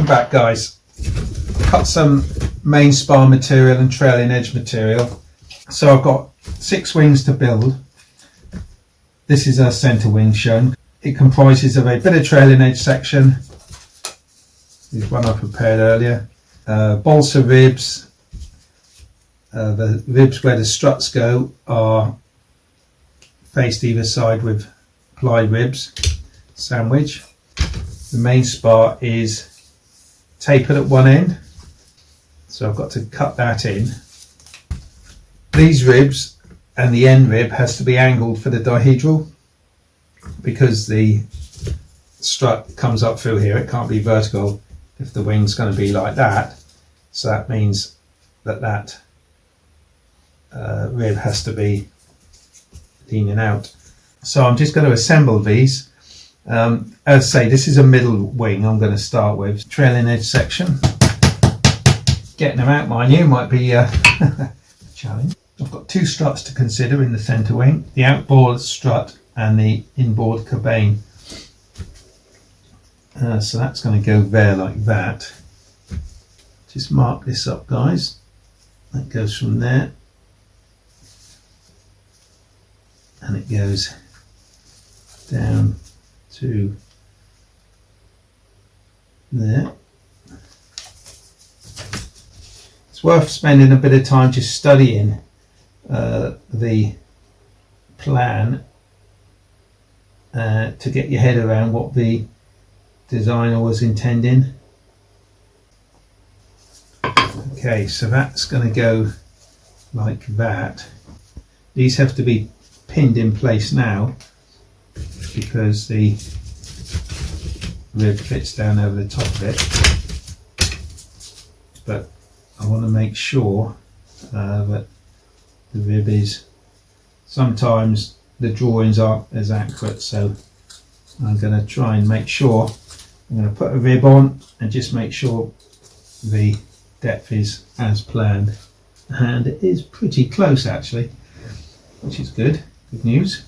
back, guys. Cut some main spar material and trailing edge material. So I've got 6 wings to build. This is our centre wing shown. It comprises of a bit of trailing edge section. This is one I prepared earlier. Balsa ribs. The ribs where the struts go are faced either side with ply ribs. Sandwich. The main spar is tapered at one end, so I've got to cut that in. These ribs and the end rib has to be angled for the dihedral because the strut comes up through here. It can't be vertical if the wing's going to be like that, so that means that rib has to be leaning out. So I'm just going to assemble these. As I say, this is a middle wing I'm going to start with. Trailing edge section. Getting them out, mind you, might be a challenge. I've got 2 struts to consider in the centre wing. The outboard strut and the inboard cabane. So that's going to go there like that. Just mark this up, guys. That goes from there. And it goes down to there. It's worth spending a bit of time just studying the plan to get your head around what the designer was intending. Okay, so that's going to go like that. These have to be pinned in place now because the rib fits down over the top of it, but I want to make sure that the rib is, sometimes the drawings aren't as accurate, so I'm going to try and make sure. I'm going to put a rib on and just make sure the depth is as planned, and it is pretty close actually, which is good news.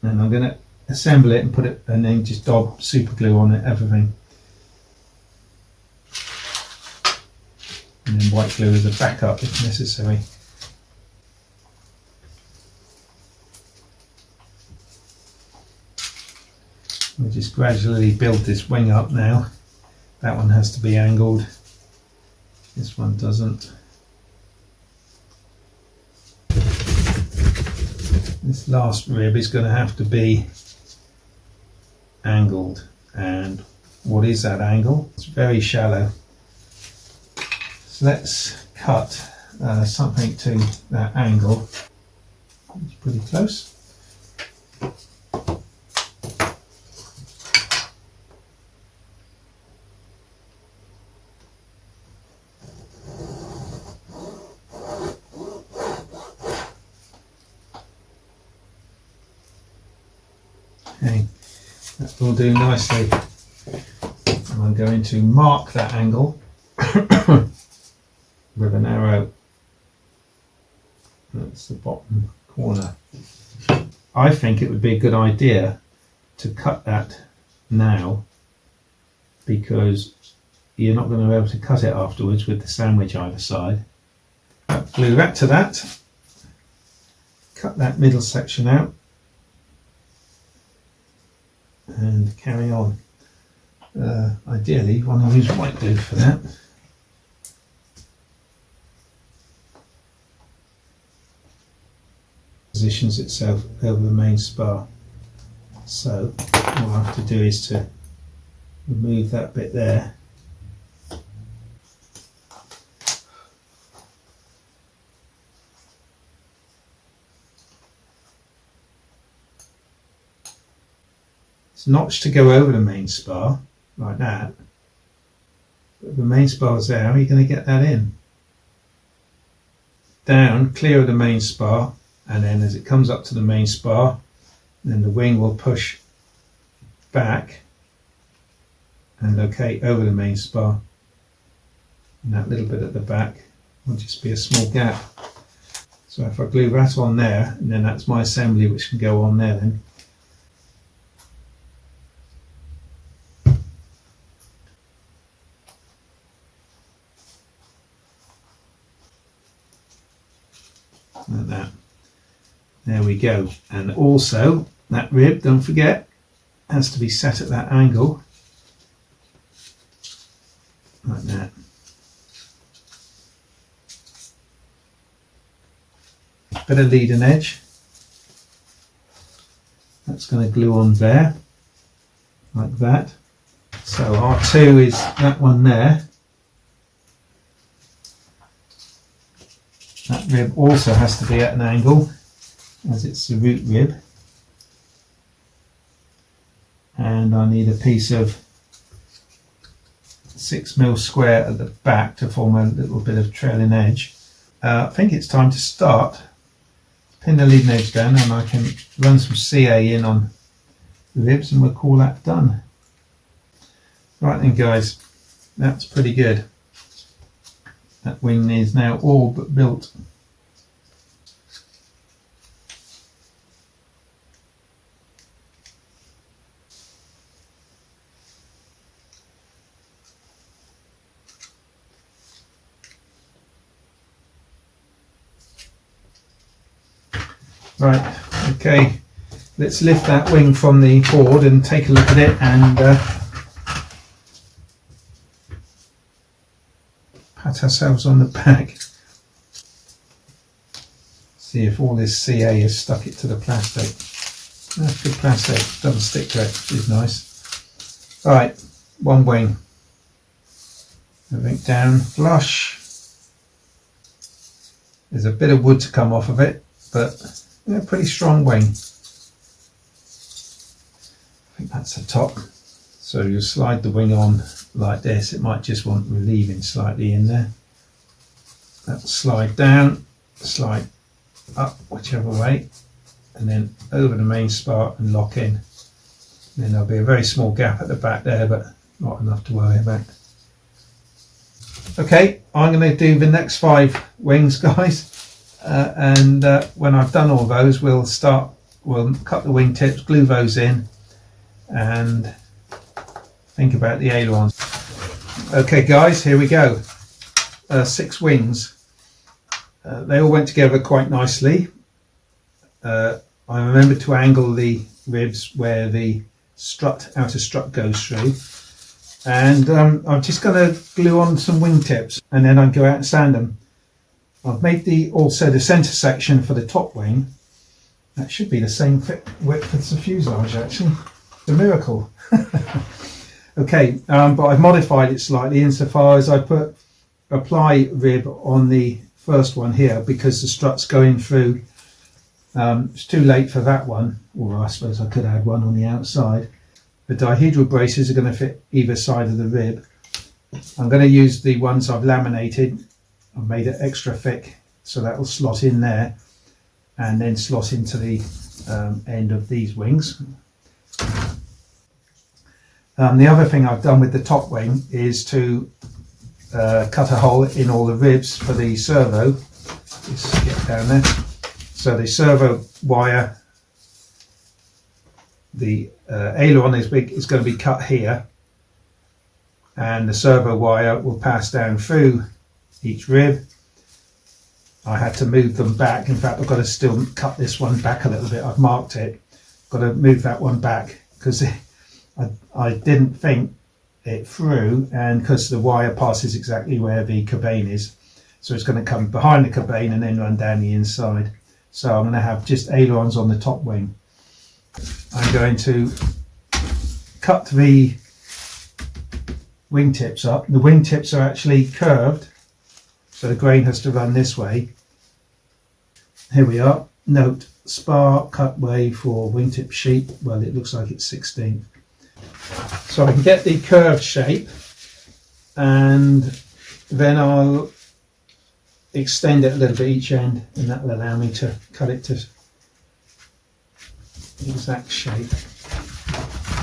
And I'm going to assemble it and put it, and then just daub super glue on it, everything, and then white glue as a backup if necessary. We'll just gradually build this wing up now. That one has to be angled, this one doesn't. This last rib is going to have to be angled, and what is that angle? It's very shallow. So let's cut something to that angle. It's pretty close. Okay, that will do nicely. And I'm going to mark that angle with an arrow. That's the bottom corner. I think it would be a good idea to cut that now, because you're not going to be able to cut it afterwards with the sandwich either side. Glue that to that. Cut that middle section out. And carry on. Ideally, you want to use white glue for that. Positions itself over the main spar. So what I have to do is to remove that bit there. It's notched to go over the main spar, like that. But the main spar's there, how are you going to get that in? Down, clear of the main spar, and then as it comes up to the main spar, then the wing will push back and locate over the main spar. And that little bit at the back will just be a small gap. So if I glue that on there, and then that's my assembly which can go on there then. like that. There we go. And also that rib, don't forget, has to be set at that angle, like that. Bit of leading edge. That's going to glue on there, like that. So R2 is that one there. That rib also has to be at an angle, as it's the root rib. And I need a piece of 6mm square at the back to form a little bit of trailing edge. I think it's time to start. Pin the leading edge down and I can run some CA in on the ribs and we'll call that done. Right then guys, that's pretty good. That wing is now all but built. Right, okay, let's lift that wing from the board and take a look at it and pat ourselves on the back. See if all this CA has stuck it to the plastic. That's good plastic, doesn't stick to it, which is nice. Alright, one wing. Everything down flush. There's a bit of wood to come off of it, but yeah, pretty strong wing. I think that's the top. So you slide the wing on like this. It might just want relieving slightly in there. That'll slide down, slide up, whichever way, and then over the main spar and lock in. Then there'll be a very small gap at the back there, but not enough to worry about. Okay, I'm going to do the next 5 wings, guys. And when I've done all those, we'll cut the wingtips, glue those in, and think about the ailerons. Okay guys, here we go. 6 wings. They all went together quite nicely. I remember to angle the ribs where the outer strut goes through. And I'm just going to glue on some wingtips and then I'll go out and sand them. I've made also the centre section for the top wing. That should be the same width as the fuselage actually. It's a miracle. Okay, but I've modified it slightly insofar as I put a ply rib on the first one here because the strut's going through. It's too late for that one, or I suppose I could add one on the outside. The dihedral braces are going to fit either side of the rib. I'm going to use the ones I've laminated. I've made it extra thick so that will slot in there and then slot into the end of these wings. The other thing I've done with the top wing is to cut a hole in all the ribs for the servo. Just get down there. So the servo wire, the aileron is going to be cut here, and the servo wire will pass down through each rib. I had to move them back. In fact, I've got to still cut this one back a little bit. I've marked it. Got to move that one back because I didn't think it through, and because the wire passes exactly where the cabane is, so it's going to come behind the cabane and then run down the inside. So I'm going to have just ailerons on the top wing. I'm going to cut the wingtips up. The wingtips are actually curved, so the grain has to run this way. Here we are. Note, spar cutway for wingtip sheet. Well, it looks like it's 16. So I can get the curved shape, and then I'll extend it a little bit each end, and that will allow me to cut it to the exact shape.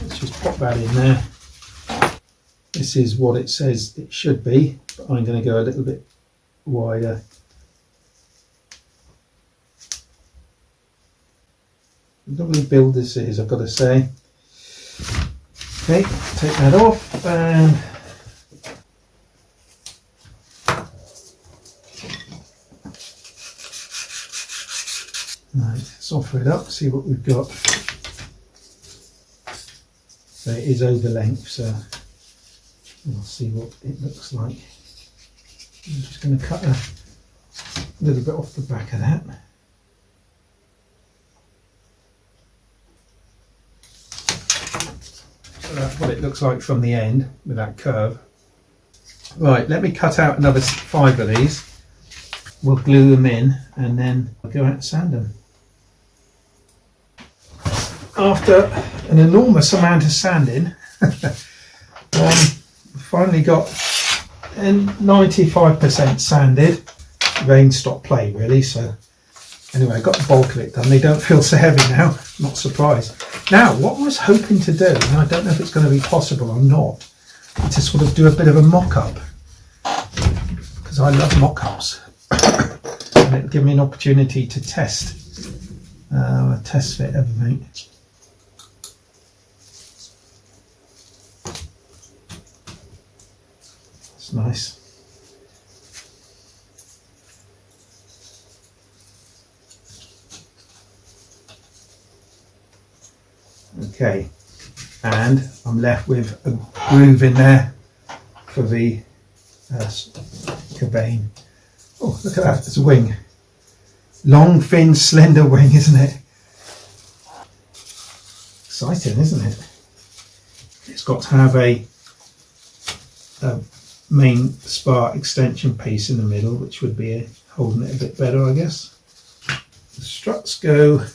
Let's just pop that in there. This is what it says it should be, but I'm going to go a little bit wider. Lovely build this is, I've got to say. Okay, take that off and cover it up, see what we've got. So it is over length, so we'll see what it looks like. I'm just going to cut a little bit off the back of that. So that's what it looks like from the end with that curve. Right, let me cut out another 5 of these. We'll glue them in and then I'll go out and sand them. After an enormous amount of sanding, finally got 95% sanded. Rain stopped play really, so anyway, I got the bulk of it done. They don't feel so heavy now, not surprised. Now, what I was hoping to do, and I don't know if it's going to be possible or not, is to sort of do a bit of a mock-up, because I love mock-ups. And it'll give me an opportunity to test fit everything. It's nice. Okay, and I'm left with a groove in there for the cabane. Oh, look at that, it's a wing. Long, thin, slender wing, isn't it? Exciting, isn't it? It's got to have a main spar extension piece in the middle, which would be holding it a bit better, I guess. The struts go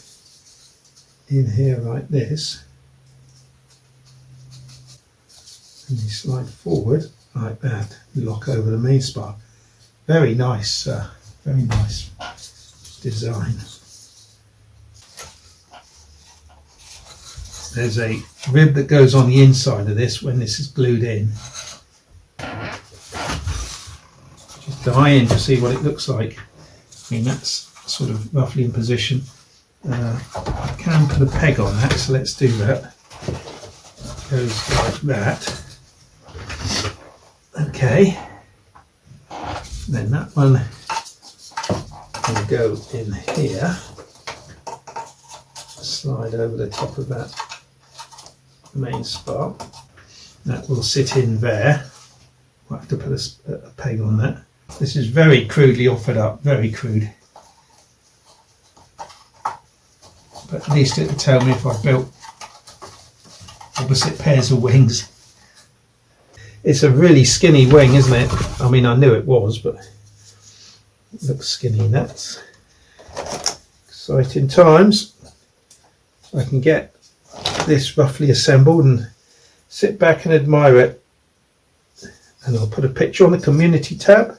in here like this, and you slide forward like that, lock over the main spar. Very nice design. There's a rib that goes on the inside of this when this is glued in. Just dying to see what it looks like. I mean, that's sort of roughly in position. I can put a peg on that, so let's do that. It goes like that. Okay. Then that one will go in here. Slide over the top of that main spar. That will sit in there. I'll have to put a peg on that. This is very crudely offered up, very crude. But at least it will tell me if I built opposite pairs of wings. It's a really skinny wing, isn't it? I mean, I knew it was, but it looks skinny. That's exciting times. I can get this roughly assembled and sit back and admire it. And I'll put a picture on the community tab.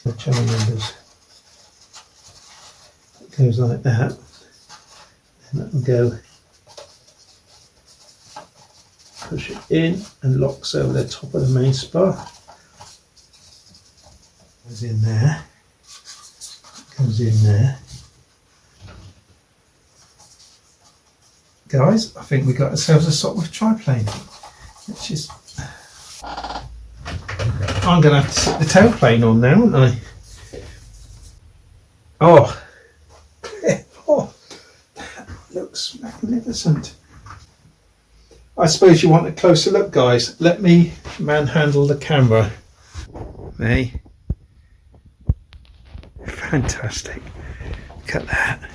The channel members. It goes like that. And that will go, push it in and locks over the top of the main spar. Goes in there. Goes in there. Guys, I think we got ourselves a Sopwith Triplane, which is. I'm going to have to sit the tailplane on now, aren't I? Oh, oh, that looks magnificent. I suppose you want a closer look, guys. Let me manhandle the camera. Hey, fantastic. Look at that.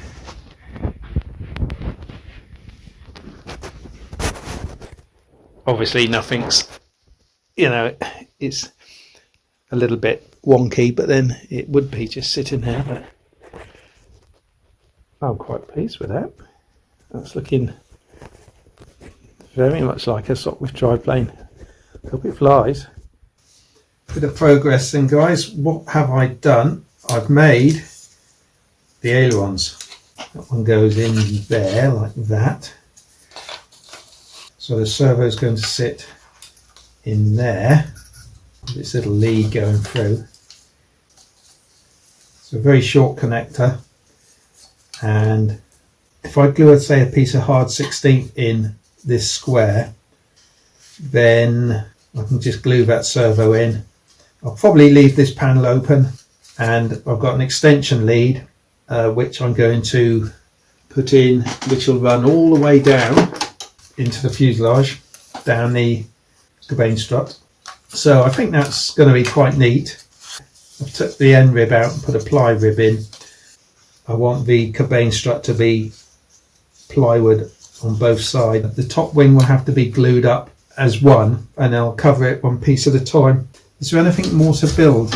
Obviously nothing's, you know, it's a little bit wonky, but then it would be just sitting there. But I'm quite pleased with that. That's looking very much like a Sopwith Triplane. Hope it flies. Bit of progress then, guys. What have I done? I've made the ailerons. That one goes in there like that. So the servo is going to sit in there. This little lead going through. It's a very short connector, and if I glue, say, a piece of hard 16th in this square, then I can just glue that servo in. I'll probably leave this panel open, and I've got an extension lead which I'm going to put in, which will run all the way down into the fuselage, down the cabane strut. So I think that's going to be quite neat. I've took the end rib out and put a ply rib in. I want the cabane strut to be plywood on both sides. The top wing will have to be glued up as one, and I'll cover it one piece at a time. Is there anything more to build?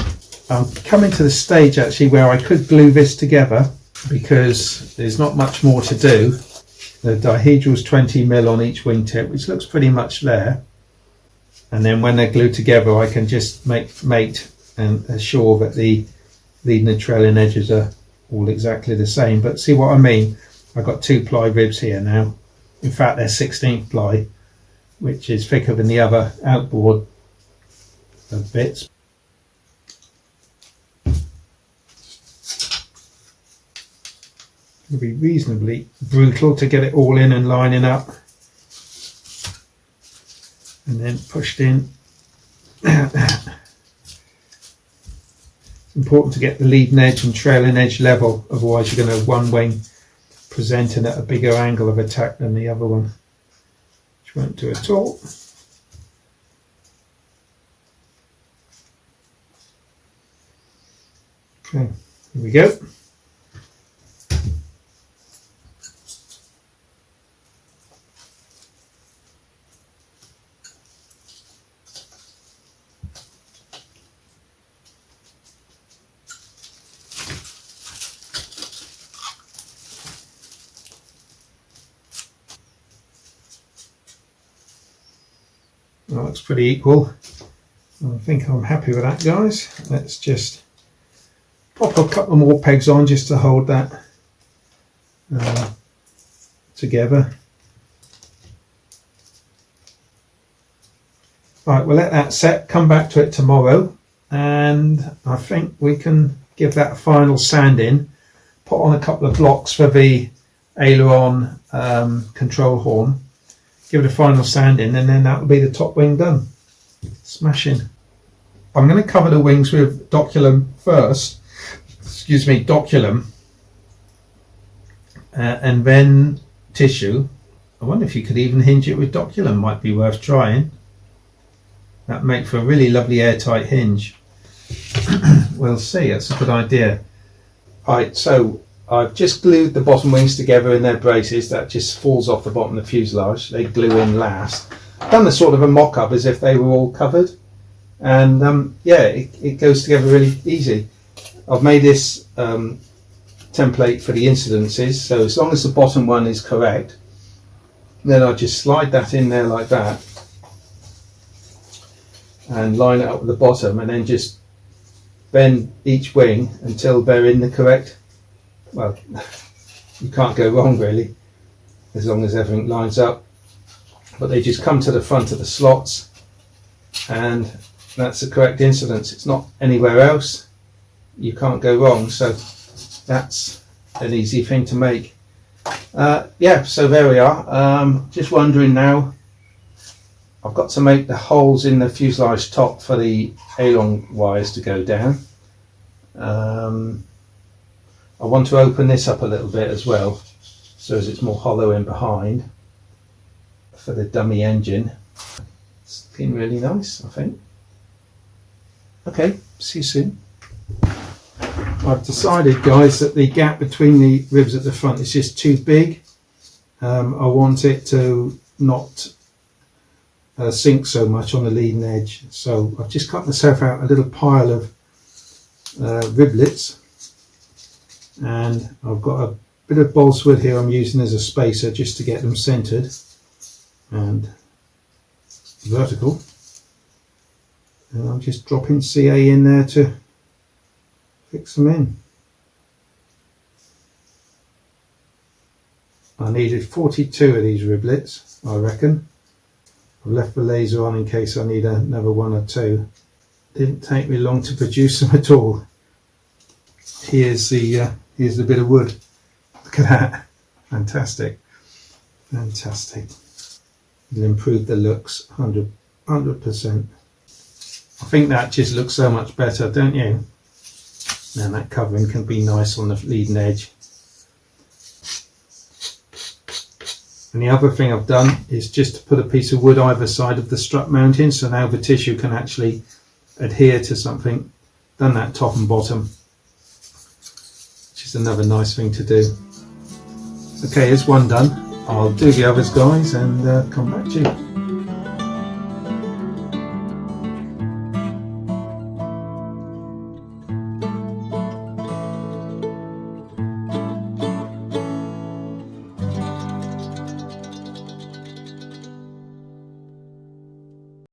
I'm coming to the stage actually where I could glue this together, because there's not much more to do. The dihedral's 20mm on each wingtip, which looks pretty much there. And then when they're glued together, I can just mate and assure that the leading and trailing edges are all exactly the same. But see what I mean? I've got 2 ply ribs here now. In fact, they're 16th ply, which is thicker than the other outboard bits. It'll be reasonably brutal to get it all in and lining up, and then pushed in. It's important to get the leading edge and trailing edge level, otherwise you're going to have one wing presenting at a bigger angle of attack than the other one, which won't do at all. Okay, here we go. That looks pretty equal. I think I'm happy with that, guys. Let's just pop a couple more pegs on just to hold that together. Right, we'll let that set, come back to it tomorrow, and I think we can give that a final sand in, put on a couple of blocks for the aileron control horn, give it a final sand in, and then that'll be the top wing done. Smashing. I'm going to cover the wings with doculum first, doculum, and then tissue. I wonder if you could even hinge it with doculum, might be worth trying. That make for a really lovely airtight hinge. We'll see, that's a good idea. Right, so I've just glued the bottom wings together in their braces. That just falls off the bottom of the fuselage. They glue in last. Done a sort of a mock-up as if they were all covered, and yeah, it goes together really easy. I've made this template for the incidences, so as long as the bottom one is correct, then I'll just slide that in there like that and line it up with the bottom, and then just bend each wing until they're in the correct, well, you can't go wrong really as long as everything lines up, but they just come to the front of the slots, and that's the correct incidence. It's not anywhere else, you can't go wrong, so that's an easy thing to make. Yeah, so there we are. Just wondering now, I've got to make the holes in the fuselage top for the aileron wires to go down. I want to open this up a little bit as well, so as it's more hollow in behind for the dummy engine. It's looking really nice, I think. Okay, see you soon. I've decided, guys, that the gap between the ribs at the front is just too big. I want it to not sink so much on the leading edge, so I've just cut myself out a little pile of riblets, and I've got a bit of balsa wood here I'm using as a spacer just to get them centered and vertical, and I'm just dropping CA in there to fix them in. I needed 42 of these riblets, I reckon. I've left the laser on in case I need another one or two. Didn't take me long to produce them at all. Here's the bit of wood. Look at that. Fantastic. Fantastic. It'll improve the looks 100%. I think that just looks so much better, don't you? And that covering can be nice on the leading edge. And the other thing I've done is just to put a piece of wood either side of the strut mounting, so now the tissue can actually adhere to something. Done that top and bottom, which is another nice thing to do. Okay, here's one done. I'll do the others, guys, and come back to you.